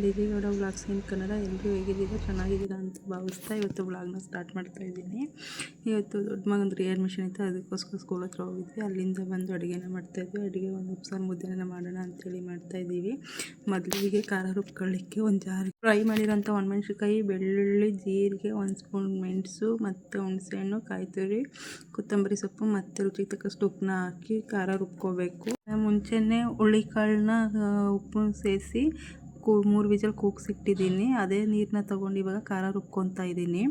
ಲಿಜಿಗೌಡ vlogs ಇನ್ ಕನ್ನಡ. ಎಲ್ಲರೂ ಹೇಗಿದ್ದೀರಾ? ಚೆನ್ನಾಗಿದ್ದೀರಾ ಅಂತ ಭಾವಿಸ್ತಾ ಇವತ್ತು ವ್ಲಾಗ್ನ ಸ್ಟಾರ್ಟ್ ಮಾಡ್ತಾ ಇದ್ದೀನಿ. ಇವತ್ತು ದೊಡ್ಡ ಮಗಂದು ರಿಯಡ್ಮಿಷನ್ ಇತ್ತು, ಅದಕ್ಕೋಸ್ಕರ ಸ್ಕೂಲ್ ಹತ್ರ ಹೋಗಿದ್ವಿ. ಅಲ್ಲಿಂದ ಬಂದು ಅಡುಗೆನ ಮಾಡ್ತಾಯಿದ್ವಿ. ಅಡುಗೆ ಒಂದು ಉಪ್ಸಾರು ಮುದ್ದೆನ ಮಾಡೋಣ ಅಂತೇಳಿ ಮಾಡ್ತಾಯಿದ್ದೀವಿ. ಮೊದಲಿಗೆ ಖಾರ ರುಬ್ಕೊಳ್ಳಿಕ್ಕೆ ಒಂದು ಜಾರಿ ಫ್ರೈ ಮಾಡಿರೋಂಥ ಒಣಮೆಣ್ಸಿನ್ಕಾಯಿ, ಬೆಳ್ಳುಳ್ಳಿ, ಜೀರಿಗೆ, 1 ಸ್ಪೂನ್ ಮೆಣಸು ಮತ್ತು ಹುಣಸೆಹಣ್ಣು, ಕಾಯಿ ತುರಿ, ಕೊತ್ತಂಬರಿ ಸೊಪ್ಪು ಮತ್ತು ರುಚಿಗೆ ತಕ್ಕಷ್ಟು ಉಪ್ಪನ್ನ ಹಾಕಿ ಖಾರ ರುಬ್ಕೋಬೇಕು. ಮುಂಚೆನೇ ಹುಳಿಕಾಳನ್ನ ಉಪ್ಪು ಸೇರಿಸಿ 3 ವಿಜಲ್ ಕೂಗಿಸಿಟ್ಟಿದ್ದೀನಿ. ಅದೇ ನೀರನ್ನ ತೊಗೊಂಡು ಇವಾಗ ಖಾರ ರುಬ್ಕೊತಾ ಇದ್ದೀನಿ.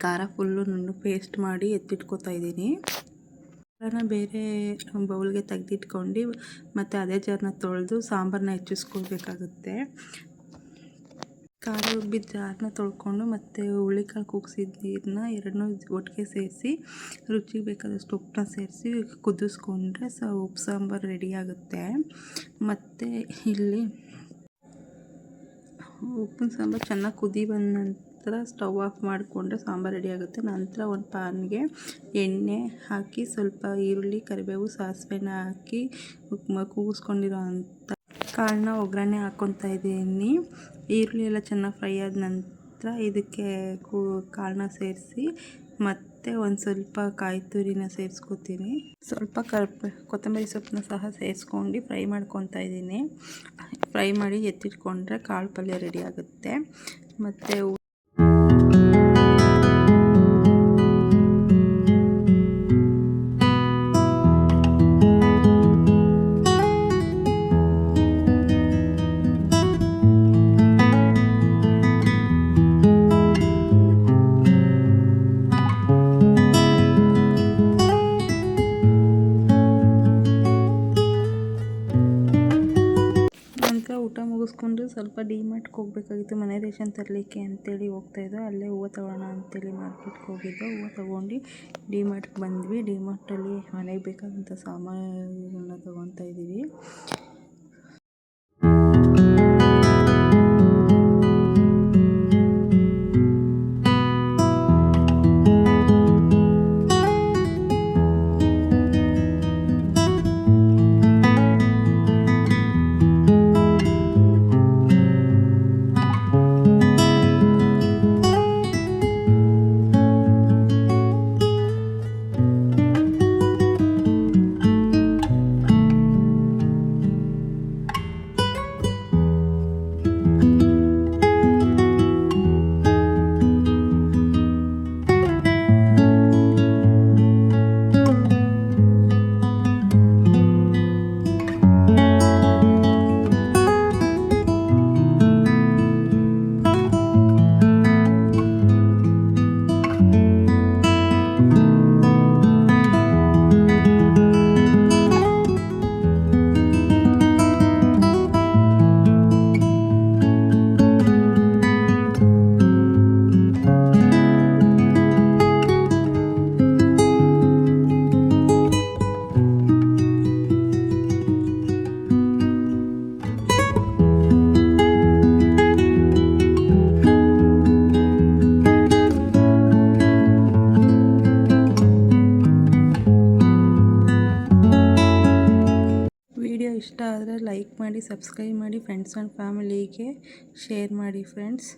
ಖಾರ ಫುಲ್ಲು ನುಣ್ಣಗೆ ಪೇಸ್ಟ್ ಮಾಡಿ ಎತ್ತಿಟ್ಕೊತಾ ಇದ್ದೀನಿ. ಖಾರನ ಬೇರೆ ಬೌಲ್ಗೆ ತೆಗೆದಿಟ್ಕೊಂಡು ಮತ್ತು ಅದೇ ಜಾರನ್ನ ತೊಳೆದು ಸಾಂಬಾರನ್ನ ಹೆಚ್ಚಿಸ್ಕೊಳ್ಬೇಕಾಗುತ್ತೆ. ಖಾರ ರುಬ್ಬಿದ ಜಾರನ್ನ ತೊಳ್ಕೊಂಡು ಮತ್ತು ಹುಳಿಕಾಳು ಕೂಗಿಸಿದ ನೀರನ್ನ ಎರಡನ್ನೂ ಒಟ್ಟಿಗೆ ಸೇರಿಸಿ ರುಚಿಗೆ ಬೇಕಾದಷ್ಟು ಉಪ್ಪನ್ನ ಸೇರಿಸಿ ಕುದಿಸ್ಕೊಂಡ್ರೆ ಉಪ್ಪು ಸಾಂಬಾರು ರೆಡಿ ಆಗುತ್ತೆ. ಮತ್ತು ಇಲ್ಲಿ ಉಪ್ಪಿನ ಸಾಂಬಾರು ಚೆನ್ನಾಗಿ ಕುದಿ ಬಂದ ನಂತರ ಸ್ಟವ್ ಆಫ್ ಮಾಡಿಕೊಂಡ್ರೆ ಸಾಂಬಾರು ರೆಡಿ ಆಗುತ್ತೆ. ನಂತರ ಒಂದು ಪ್ಯಾನ್ಗೆ ಎಣ್ಣೆ ಹಾಕಿ ಸ್ವಲ್ಪ ಈರುಳ್ಳಿ, ಕರಿಬೇವು, ಸಾಸಿವೆನ ಹಾಕಿ ಕೂಗಿಸ್ಕೊಂಡಿರೋ ಅಂಥ ಕಾಳನ್ನ ಒಗ್ಗರಣೆ ಹಾಕ್ಕೊತಾ ಇದ್ದೀನಿ. ಈರುಳ್ಳಿ ಎಲ್ಲ ಚೆನ್ನಾಗಿ ಫ್ರೈ ಆದ ನಂತರ ಇದಕ್ಕೆ ಕಾಳನ್ನ ಸೇರಿಸಿ ಮತ್ತು ಒಂದು ಸ್ವಲ್ಪ ಕಾಯಿ ತುರಿನ ಸೇರಿಸ್ಕೊತೀನಿ. ಸ್ವಲ್ಪ ಕೊತ್ತಂಬರಿ ಸೊಪ್ಪನ್ನ ಸಹ ಸೇರಿಸ್ಕೊಂಡು ಫ್ರೈ ಮಾಡ್ಕೊತಾ ಇದ್ದೀನಿ. ಫ್ರೈ ಮಾಡಿ ಎತ್ತಿಟ್ಕೊಂಡ್ರೆ ಕಾಳು ಪಲ್ಯ ರೆಡಿ ಆಗುತ್ತೆ. ಮತ್ತು ಊಟ ಮುಗಿಸ್ಕೊಂಡು ಸ್ವಲ್ಪ ಡಿಮಾರ್ಟ್ಗೆ ಹೋಗಬೇಕಾಗಿತ್ತು. ಮನೆ ರೇಷನ್ ತರಲಿಕ್ಕೆ ಅಂತೇಳಿ ಹೋಗ್ತಾಯಿದ್ದೋ. ಅಲ್ಲೇ ಹೂವು ತೊಗೊಳ್ಳೋಣ ಅಂತೇಳಿ ಮಾರ್ಕೆಟ್ಗೆ ಹೋಗಿದ್ದೋ. ಹೂವು ತೊಗೊಂಡು ಡಿಮಾರ್ಟ್ಗೆ ಬಂದ್ವಿ. ಡಿಮಾರ್ಟಲ್ಲಿ ಮನೆಗೆ ಬೇಕಾದಂಥ ಸಾಮಾನುಗಳನ್ನ ತೊಗೊತಾ ಇದ್ದೀವಿ. ವಿಡಿಯೋ ಇಷ್ಟ ಆದರೆ ಲೈಕ್ ಮಾಡಿ, ಸಬ್ಸ್ಕ್ರೈಬ್ ಮಾಡಿ, ಫ್ರೆಂಡ್ಸ್ ಆ್ಯಂಡ್ ಫ್ಯಾಮಿಲಿಗೆ ಶೇರ್ ಮಾಡಿ ಫ್ರೆಂಡ್ಸ್.